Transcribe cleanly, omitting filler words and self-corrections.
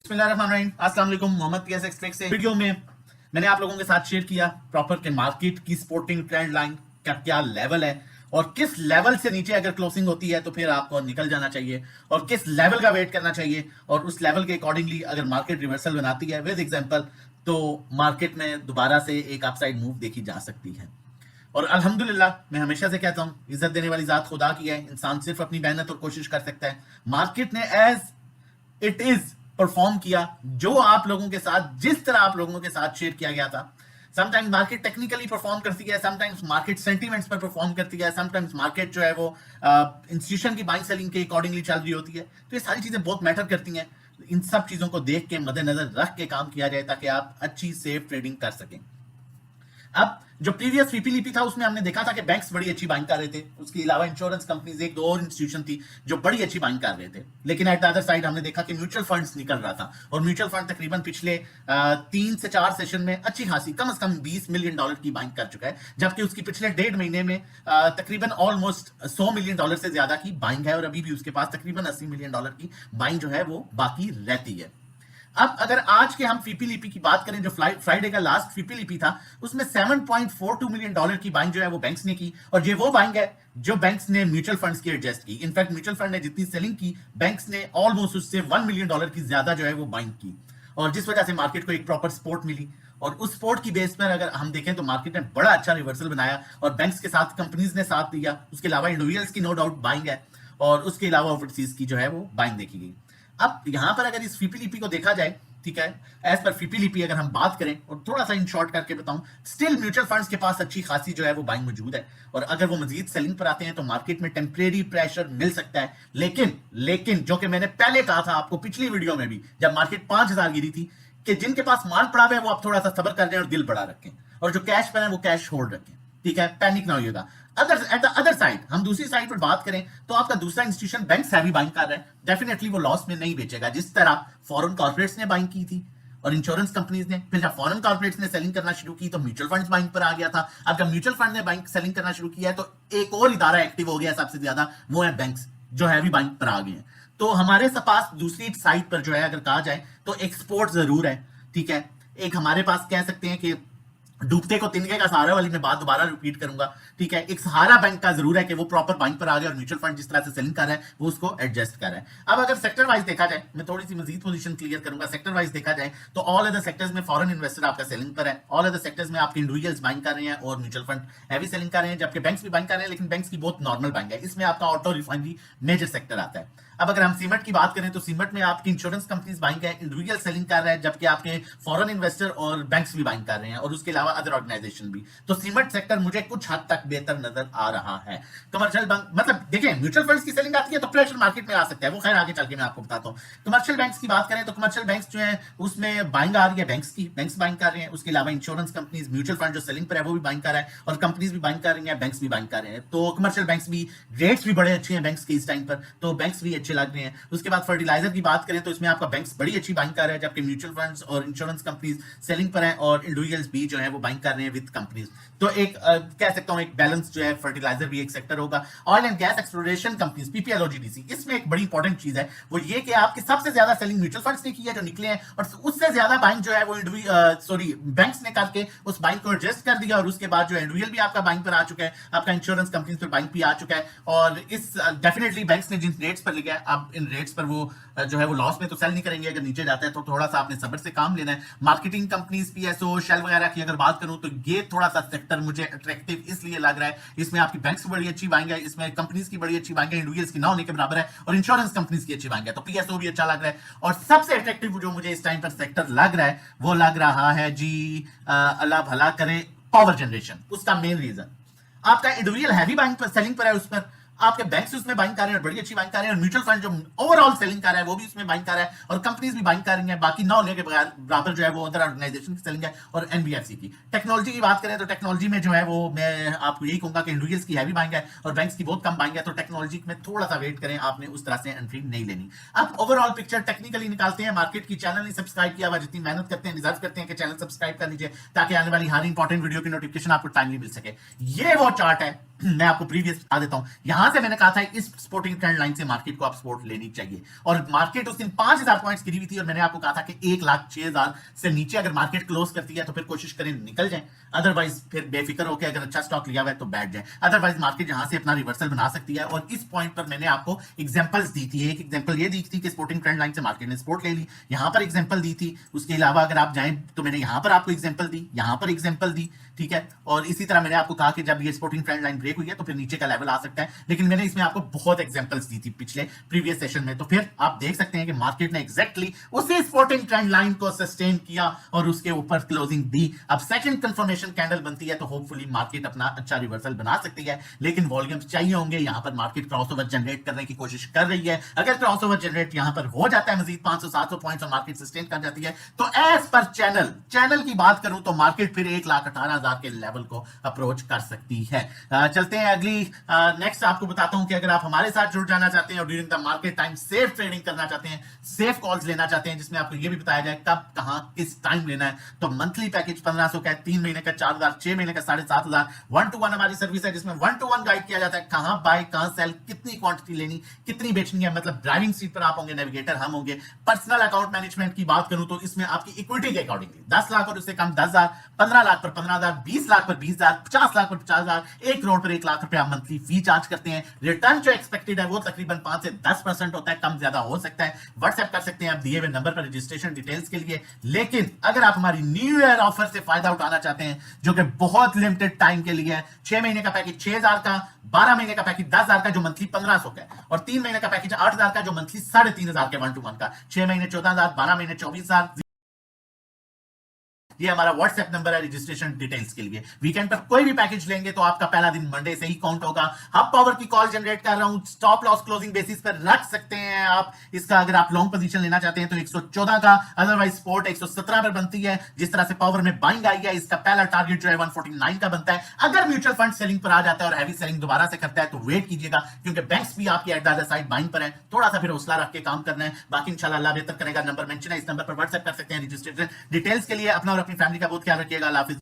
बिस्मिल्लाहिर्रहमानिर्रहीम, अस्सलाम वालेकुम। मोहम्मद पीएस एक्सट्रैक से वीडियो में मैंने आप लोगों के साथ शेयर किया प्रॉपर के मार्केट की स्पोर्टिंग ट्रेंड लाइन का क्या लेवल है और किस लेवल से नीचे अगर क्लोजिंग होती है तो फिर आपको निकल जाना चाहिए और किस लेवल का वेट करना चाहिए और उस लेवल के अकॉर्डिंगली अगर मार्केट रिवर्सल बनाती है विद एग्जांपल तो मार्केट में दोबारा से एक अपसाइड मूव देखी जा सकती है। और अल्हम्दुलिल्लाह मैं हमेशा से कहता हूं, इज्जत देने वाली जात खुदा की है, इंसान सिर्फ अपनी मेहनत और कोशिश कर सकता है। मार्केट ने एज इट इज परफॉर्म किया जो आप लोगों के साथ, जिस तरह आप लोगों के साथ शेयर किया गया था। समटाइम्स मार्केट टेक्निकली परफॉर्म करती है, समटाइम्स मार्केट सेंटीमेंट्स पर परफॉर्म करती है, समटाइम्स मार्केट जो है वो इंस्टीट्यूशन की बाइंग सेलिंग के अकॉर्डिंगली चल रही होती है। तो ये सारी चीजें बहुत मैटर करती हैं। इन सब चीजों को देख के मद्देनजर रख के काम किया जाए ताकि आप अच्छी सेफ ट्रेडिंग कर सकें। अब जो प्रीवियस वीपीलीपी था उसमें हमने देखा था कि बैंक्स बड़ी अच्छी बाइंग कर रहे थे, उसके अलावा इंश्योरेंस कंपनीज एक दो और इंस्टीट्यूशन थी जो बड़ी अच्छी बाइंग कर रहे थे। लेकिन एट द अदर साइड हमने देखा कि म्यूचुअल फंड्स निकल रहा था और म्यूचुअल फंड तकरीबन पिछले 3 से 4 सेशन में अच्छी खासी कम से कम $20 मिलियन की बाइंग कर चुका है, जबकि उसकी पिछले 1.5 महीने में तकरीबन ऑलमोस्ट $100 मिलियन से ज्यादा की बाइंग है और अभी भी उसके पास तकरीबन $80 मिलियन की बाइंग जो है वो बाकी रहती है। अब अगर आज के हम फीपीलीपी की बात करें, जो फ्राइडे का लास्ट फीपीलीपी था उसमें $7.42 मिलियन की बाइंग जो है वो बैंक्स ने की और ये वो बाइंग है जो बैंक्स ने म्यूचुअल फंड्स की एडजस्ट की। इनफैक्ट म्यूचुअल फंड ने जितनी सेलिंग की, बैंक्स ने ऑलमोस्ट उससे $1 मिलियन की ज्यादा जो है वो बाइंग की और जिस वजह से मार्केट को एक प्रॉपर सपोर्ट मिली। और उस सपोर्ट की बेस पर अगर हम देखें तो मार्केट ने बड़ा अच्छा रिवर्सल बनाया और बैंक्स के साथ कंपनीज ने साथ दिया। उसके अलावा इंडिविजुअल्स की नो डाउट बाइंग है और उसके अलावा ओवरसीज की जो है वो बाइंग देखी गई। अब यहां पर अगर इस फीपीलीपी को देखा जाए, ठीक है, एज पर फीपीलीपी अगर हम बात करें और थोड़ा सा इन शॉर्ट करके बताऊं, स्टिल म्यूचुअल फंड्स के पास अच्छी खासी जो है वो बाइंग मौजूद है और अगर वो मजीद सेलिंग पर आते हैं तो मार्केट में टेम्परेरी प्रेशर मिल सकता है। लेकिन जो कि मैंने पहले कहा था आपको पिछली वीडियो में भी जब मार्केट 5000 गिरी थी कि जिनके पास माल पड़ा हुआ है वो आप थोड़ा सा सब्र कर रहे हैं और दिल बड़ा रखें और जो कैश पर है वो कैश होल्ड रखें, ठीक है, पैनिक ना होइएगा। एट द अदर साइड हम दूसरी साइड पर बात करें तो आपका दूसरा इंस्टीट्यूशन बैंक हैवी बाइंग कर रहा है, डेफिनेटली वो लॉस में नहीं बेचेगा जिस तरह फॉरेन कॉर्पोरेट्स ने बाइंग की थी और इंश्योरेंस कंपनीज ने। फिर जब फॉरेन कॉर्पोरेट्स ने सेलिंग करना शुरू की तो म्यूचुअल फंड्स बाइंग पर आ गया था। अब जब म्यूचुअल फंड ने बाइंग सेलिंग करना शुरू किया है तो एक और इदारा एक्टिव हो गया सबसे ज्यादा, वो है बैंक्स जो हैवी बाइंग पर आ गए हैं। तो हमारे पास दूसरी साइड पर जो है अगर कहा जाए तो एक्सपोर्ट जरूर है, ठीक है। एक हमारे पास कह सकते हैं कि डूबते को तिनके का सहारा वाली मैं बात दोबारा रिपीट करूंगा, ठीक है। एक सहारा बैंक का जरूर है कि वो प्रॉपर बाइंग पर आ गया और म्यूचुअल फंड जिस तरह से सेलिंग कर रहा है वो उसको एडजस्ट कर रहा है। अब अगर सेक्टर वाइज देखा जाए, मैं थोड़ी सी मजीद पोजीशन क्लियर करूंगा। सेक्टर वाइज देखा जाए तो ऑल अदर सेक्टर्स में फॉरेन इन्वेस्टर आपका सेलिंग पर है, ऑल अदर सेक्टर्स में आपके इंडिविजुअल्स बाइंग कर रहे हैं और म्यूचुअल फंड हैवी सेलिंग कर रहे हैं, जबकि बैंक्स भी बाइंग कर रहे हैं लेकिन बैंक्स की बहुत नॉर्मल बाइंग है। इसमें आपका ऑटो रिफाइनरी मेजर सेक्टर आता है। अब अगर हम सीमेंट की बात करें तो सीमेंट में आपकी इंश्योरेंस कंपनीज बाइंग है, इंडिविजुअल सेलिंग कर रहा है, जबकि आपके फॉरेन इन्वेस्टर और बैंक्स भी बाइंग कर रहे हैं और उसके अलावा अदर ऑर्गेनाइजेशन भी। तो सीमेंट सेक्टर मुझे कुछ हद तक बेहतर नजर आ रहा है। कमर्शियल बैंक मतलब देखिए म्यूचुअल फंड्स की सेलिंग आती है तो प्रेशर मार्केट में आ सकता है, वो खैर आगे चल के मैं आपको बताता हूं। कमर्शियल बैंक्स की बात करें तो कमर्शियल बैंक्स जो है उसमें बाइंग आ रही है, बैंक्स बाइंग कर रहे हैं। उसके अलावा इंश्योरेंस कंपनीज, म्यूचुअल फंड जो सेलिंग पर है वो भी बाइंग कर रहा है और कंपनीज भी बाइंग कर रही है, बैंक्स भी बाइंग कर रहे हैं। तो कमर्शियल बैंक्स भी रेट्स भी बड़े अच्छे हैं बैंक्स के इस टाइम पर, तो बैंक्स भी अच्छे लग रहे हैं। उसके बाद फर्टिलाइजर की बात करें तो इसमें आपका बैंक्स बड़ी अच्छी बाइंग कर रहे हैं, जबकि म्यूचुअल फंड्स और इंश्योरेंस कंपनीज सेलिंग पर है और इंडिविजुअल्स भी जो है वो बाइंग कर रहे हैं विद कंपनीज। तो एक कह सकता हूं एक बैलेंस जो है, फर्टिलाइजर भी एक सेक्टर होगा। Oil and gas exploration companies PPL और जीडीसी, इसमें एक बड़ी इंपॉर्टेंट चीज है वो ये कि आपकी सबसे ज्यादा सेलिंग म्यूचुअल फंड्स ने की है जो निकले हैं और उससे ज्यादा बाइंग जो है वो बैंक्स ने करके उस बाइंग को एडजस्ट कर दिया और उसके बाद जो इंडिविजुअल भी आपका बाइंग पर आ चुका है, आपका इंश्योरेंस कंपनीज पर बाइंग भी आ चुका है और इस डेफिनेटली बैंक्स ने जिन रेट्स पर लिया है अब इन रेट्स पर वो जो है वो लॉस में तो सेल नहीं करेंगे। अगर नीचे जाता है तो थोड़ा सा आपने सब्र से काम लेना है। मार्केटिंग कंपनीज, पीएसओ, शेल वगैरह की अगर बात करूं तो ये थोड़ा सा सेक्टर मुझे अट्रैक्टिव इसलिए लग रहा है, इसमें आपकी बैंक्स की बड़ी अच्छी बाइंग है, इसमें कंपनीज की बड़ी अच्छी बाइंग है, इंडिविजुअल्स की ना होने के बराबर है और इंश्योरेंस कंपनीज की अच्छी बाइंग है, तो पीएसओ भी अच्छा लग रहा है। और सबसे अट्रैक्टिव जो मुझे इस टाइम पर सेक्टर लग रहा है वो लग रहा है जी, अल्लाह भला करे, पावर जनरेशन। उसका मेन रीजन आपका इंडिविजुअल हैवी बाइंग पर सेलिंग पर है, उस पर आपके बैंक्स उसमें बाइंग कर रहे हैं और बड़ी अच्छी बाइंग कर रहे हैं और म्यूचुअल फंड जो ओवरऑल सेलिंग कर रहा है वो भी उसमें बाइंग कर रहा है और कंपनीज भी बाइंग कर रही हैं। बाकी ना होने के बराबर जो है वो अदर ऑर्गेनाइजेशन की सेलिंग है। और एनबीएफसी की टेक्नोलॉजी की बात करें तो टेक्नोलॉजी में जो है वो मैं आपको यही कहूंगा कि इंडिविजुअल्स की हैवी बाइंग है और बैंक्स की बहुत कम बाइंग है, तो टेक्नोलॉजी में थोड़ा सा वेट करें, आपने उस तरह से एंट्री नहीं लेनी। अब ओवरऑल पिक्चर टेक्निकली निकालते हैं मार्केट की। चैनल नहीं सब्सक्राइब किया हुआ, जितनी मेहनत करते हैं डिजर्व करते हैं कि चैनल सब्सक्राइब कर लीजिए ताकि आने वाली हर इंपॉर्टेंट वीडियो की नोटिफिकेशन आपको टाइमली मिल सके। ये वो चार्ट है मैं आपको प्रीवियस बता देता हूं, यहां से मैंने कहा था इस स्पोर्टिंग ट्रेंड लाइन से मार्केट को आप सपोर्ट लेनी चाहिए, और मार्केट उस दिन 5000 पॉइंट्स गिरी हुई थी, और मैंने आपको कहा था कि 1,06,000 से नीचे अगर मार्केट क्लोज करती है तो फिर कोशिश करें निकल जाए, अदरवाइज फिर बेफिक्र होकर अगर अच्छा स्टॉक लिया हुआ है तो बैठ जाए, अदरवाइज मार्केट यहां से अपना रिवर्सल बना सकती है। और इस पॉइंट पर मैंने आपको एग्जांपल्स दी थी, एक एग्जांपल ये दी थी कि स्पोर्टिंग ट्रेंड लाइन से मार्केट ने सपोर्ट ले ली, यहां पर एग्जांपल दी थी, उसके अलावा अगर आप जाएं तो मैंने यहां पर आपको एग्जांपल दी, यहां पर एग्जांपल दी, ठीक है। और इसी तरह मैंने आपको कहा कि जब ये स्पोर्टिंग ट्रेंड लाइन ब्रेक हुई है तो फिर नीचे का लेवल आ सकता है, लेकिन मैंने इसमें आपको बहुत एग्जांपल्स दी थी पिछले प्रीवियस सेशन में, तो फिर आप देख सकते हैं कि मार्केट ने एग्जैक्टली उसी स्पोर्टिंग ट्रेंड लाइन को सस्टेन किया और उसके ऊपर क्लोजिंग दी। अब सेकंड कंफर्मेशन कैंडल बनती है तो होपफुली मार्केट अपना अच्छा रिवर्सल बना सकती है, लेकिन वॉल्यूम्स चाहिए होंगे। यहां पर मार्केट क्रॉसओवर जनरेट करने की कोशिश कर रही है, अगर क्रॉसओवर जनरेट यहां पर हो जाता है मजीद 500-700 पॉइंट्स और मार्केट सस्टेन कर जाती है तो एज पर चैनल की बात करूं तो मार्केट फिर 1,18,000 के लेवल को अप्रोच कर सकती है। चलते हैं अगली नेक्स्ट आपको बताता हूं कि अगर आप हमारे साथ जुड़ जाना चाहते हैं और during the market time safe trading करना चाहते हैं, सेफ कॉल्स लेना चाहते हैं जिसमें आपको यह भी बताया जाए कब कहां किस टाइम लेना है, तो मंथली पैकेज 1500 का है, 3 महीने का 4,000, 6 महीने का 7,500, 1-to-1 हमारी सर्विस है जिसमें 1-to-1 गाइड किया जाता है, कहां बाय कहां सेल, कितनी क्वांटिटी लेनी, कितनी बेचनी है, मतलब ड्राइविंग सीट पर आप होंगे, नेविगेटर हम होंगे। पर्सनल अकाउंट मैनेजमेंट की बात करूं तो इसमें आपकी इक्विटी के अकॉर्डिंगली 10 लाख और उससे कम 10,000, 15 लाख पर 15,000, 20 लाख पर 20,000, 50 लाख पर 50,000, 1 करोड़ पर 1 लाख रुपए आप मंथली फी चार्ज करते हैं। रिटर्न जो एक्सपेक्टेड है वो तकरीबन 5 से 10% होता है, कम ज्यादा हो सकता है। व्हाट्सएप कर सकते हैं आप दिए हुए नंबर पर रजिस्ट्रेशन डिटेल्स के लिए। लेकिन अगर आप हमारी न्यू ईयर ऑफर से फायदा उठाना चाहते हैं जो कि बहुत लिमिटेड टाइम के लिए है, 6 महीने का पैकेज 6,000 का, 12 महीने का पैकेज 10,000 का जो मंथली 1,500 का है, और 3 महीने का पैकेज 8,000 का जो मंथली 3,500 के 1-to-1 का, 6 महीने 14,000, 12 महीने 24,000। ये हमारा व्हाट्सएप नंबर है रजिस्ट्रेशन डिटेल्स के लिए। वीकेंड पर कोई भी पैकेज लेंगे तो आपका पहला दिन मंडे से ही काउंट होगा। हब पावर की कॉल जनरेट कर रहा हूं, स्टॉप लॉस क्लोजिंग बेसिस पर रख सकते हैं आप इसका। अगर आप लॉन्ग पोजीशन लेना चाहते हैं तो 114 का, अदरवाइज स्पोर्ट 117 पर बनती है। जिस तरह से पावर में बाइंग आई है इसका पहला टारगेट जो है 149 का बनता है। अगर म्यूचुअल फंड सेलिंग पर आ जाता है और हैवी सेलिंग दोबारा से करता है तो वेट कीजिएगा, क्योंकि बैंक्स भी आपकी at the other side buying पर है, थोड़ा सा फिर हौसला रख के काम करना है। बाकी इंशाल्लाह अल्लाह बेहतर करेगा। नंबर मेंशन है, इस नंबर पर व्हाट्सएप कर सकते हैं रजिस्ट्रेशन डिटेल्स के लिए। अपना और अपनी फैमिली का बहुत ख्याल रखिएगा। अल्लाह हाफिज।